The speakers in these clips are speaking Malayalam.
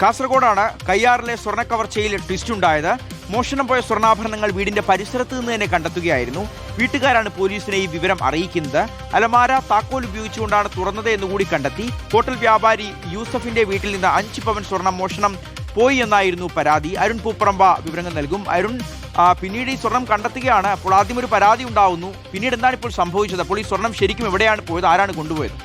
കാസർഗോഡാണ് കയ്യാറിലെ സ്വർണ്ണ കവർച്ചയിൽ ട്വിസ്റ്റ് ഉണ്ടായത്. മോഷണം പോയ സ്വർണ്ണാഭരണങ്ങൾ വീടിന്റെ പരിസരത്ത് നിന്ന് തന്നെ കണ്ടെത്തുകയായിരുന്നു. വീട്ടുകാരാണ് പോലീസിനെ ഈ വിവരം അറിയിക്കുന്നത്. അലമാര താക്കോൽ ഉപയോഗിച്ചുകൊണ്ടാണ് തുറന്നത് എന്നുകൂടി കണ്ടെത്തി. ഹോട്ടൽ വ്യാപാരി യൂസഫിന്റെ വീട്ടിൽ നിന്ന് 5 പവൻ സ്വർണം മോഷണം പോയി എന്നായിരുന്നു പരാതി. അരുൺ പൂപ്പറമ്പ വിവരങ്ങൾ നൽകും. അരുൺ, പിന്നീട് ഈ സ്വർണം കണ്ടെത്തുകയാണ്. അപ്പോൾ ആദ്യം ഒരു പരാതി ഉണ്ടാവുന്നു. പിന്നീട് എന്താണ് ഇപ്പോൾ സംഭവിച്ചത്? അപ്പോൾ ഈ സ്വർണം ശരിക്കും എവിടെയാണ് പോയത്? ആരാണ് കൊണ്ടുപോയത്?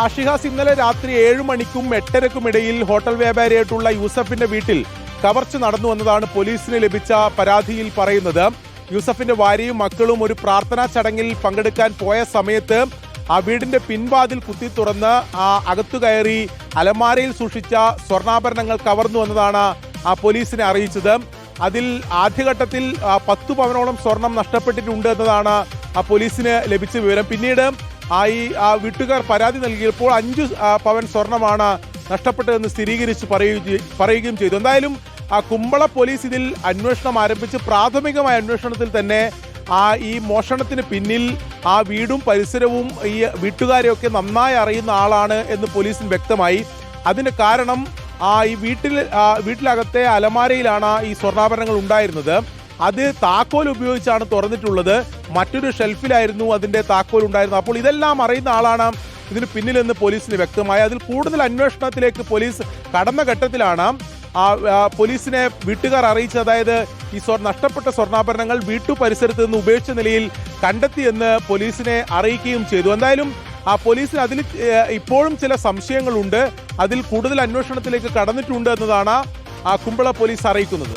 ആഷിഹാസ്, ഇന്നലെ രാത്രി 7 മണിക്കും 8:30ക്കും ഇടയിൽ ഹോട്ടൽ വ്യാപാരിയായിട്ടുള്ള യൂസഫിന്റെ വീട്ടിൽ കവർച്ച നടന്നു എന്നതാണ് പോലീസിന് ലഭിച്ച പരാതിയിൽ പറയുന്നത്. യൂസഫിന്റെ ഭാര്യയും മക്കളും ഒരു പ്രാർത്ഥനാ ചടങ്ങിൽ പങ്കെടുക്കാൻ പോയ സമയത്ത് ആ വീടിന്റെ പിൻവാതിൽ കുത്തി തുറന്ന് അകത്തു കയറി അലമാരയിൽ സൂക്ഷിച്ച സ്വർണ്ണാഭരണങ്ങൾ കവർന്നു എന്നതാണ് പോലീസിനെ അറിയിച്ചത്. അതിൽ ആദ്യഘട്ടത്തിൽ 10 പവനോളം സ്വർണം നഷ്ടപ്പെട്ടിട്ടുണ്ട് എന്നതാണ് പോലീസിന് ലഭിച്ച വിവരം. പിന്നീട് വീട്ടുകാർ പരാതി നൽകിയപ്പോൾ 5 പവൻ സ്വർണമാണ് നഷ്ടപ്പെട്ടതെന്ന് സ്ഥിരീകരിച്ച് പറയുകയും ചെയ്തു. എന്തായാലും കുമ്പള പോലീസ് ഇതിൽ അന്വേഷണം ആരംഭിച്ച് പ്രാഥമികമായ അന്വേഷണത്തിൽ തന്നെ ഈ മോഷണത്തിന് പിന്നിൽ വീടും പരിസരവും ഈ വീട്ടുകാരെയൊക്കെ നന്നായി അറിയുന്ന ആളാണ് എന്ന് പോലീസിന് വ്യക്തമായി. അതിന് കാരണം ഈ വീട്ടിലകത്തെ അലമാരയിലാണ് ഈ സ്വർണ്ണാഭരണങ്ങൾ ഉണ്ടായിരുന്നത്. അത് താക്കോൽ ഉപയോഗിച്ചാണ് തുറന്നിട്ടുള്ളത്. മറ്റൊരു ഷെൽഫിലായിരുന്നു അതിന്റെ താക്കോൽ ഉണ്ടായിരുന്നത്. അപ്പോൾ ഇതെല്ലാം അറിയുന്ന ആളാണ് ഇതിന് പിന്നിലെന്ന് പോലീസിന് വ്യക്തമായി. അതിൽ കൂടുതൽ അന്വേഷണത്തിലേക്ക് പോലീസ് കടന്ന ഘട്ടത്തിലാണ് പോലീസിനെ വീട്ടുകാർ അറിയിച്ചത്. അതായത് ഈ നഷ്ടപ്പെട്ട സ്വർണ്ണാഭരണങ്ങൾ വീട്ടു പരിസരത്ത് നിന്ന് ഉപേക്ഷിച്ച നിലയിൽ കണ്ടെത്തിയെന്ന് പോലീസിനെ അറിയിക്കുകയും ചെയ്തു. എന്തായാലും പോലീസിന് അതിൽ ഇപ്പോഴും ചില സംശയങ്ങളുണ്ട്. അതിൽ കൂടുതൽ അന്വേഷണത്തിലേക്ക് കടന്നിട്ടുണ്ട് എന്നതാണ് കുമ്പള പോലീസ് അറിയിക്കുന്നത്.